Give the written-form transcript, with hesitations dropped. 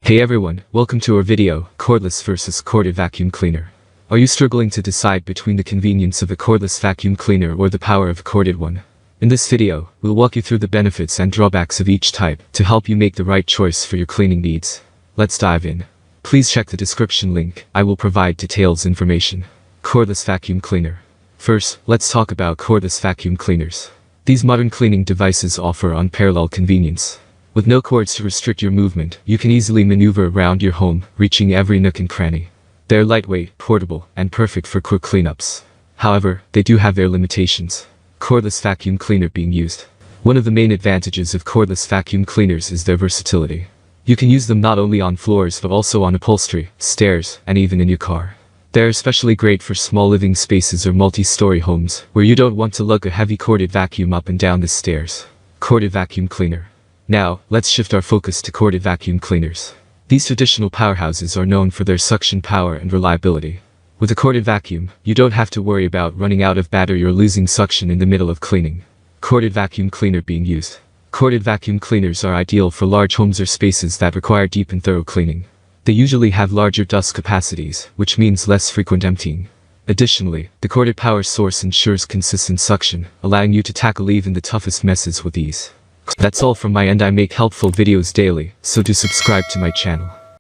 Hey everyone, welcome to our video, cordless versus corded vacuum cleaner. Are you struggling to decide between the convenience of a cordless vacuum cleaner or the power of a corded one? In this video, we'll walk you through the benefits and drawbacks of each type to help you make the right choice for your cleaning needs. Let's dive in. Please check the description link, I will provide details information. Cordless vacuum cleaner. First, let's talk about cordless vacuum cleaners. These modern cleaning devices offer unparalleled convenience. With no cords to restrict your movement, you can easily maneuver around your home, reaching every nook and cranny. They're lightweight, portable, and perfect for quick cleanups. However, they do have their limitations. Cordless vacuum cleaner being used. One of the main advantages of cordless vacuum cleaners is their versatility. You can use them not only on floors but also on upholstery, stairs, and even in your car. They're especially great for small living spaces or multi-story homes, where you don't want to lug a heavy corded vacuum up and down the stairs. Corded vacuum cleaner. Now, let's shift our focus to corded vacuum cleaners. These traditional powerhouses are known for their suction power and reliability. With a corded vacuum, you don't have to worry about running out of battery or losing suction in the middle of cleaning. Corded vacuum cleaner being used. Corded vacuum cleaners are ideal for large homes or spaces that require deep and thorough cleaning. They usually have larger dust capacities, which means less frequent emptying. Additionally, the corded power source ensures consistent suction, allowing you to tackle even the toughest messes with ease. That's all from my end. I make helpful videos daily, so do subscribe to my channel.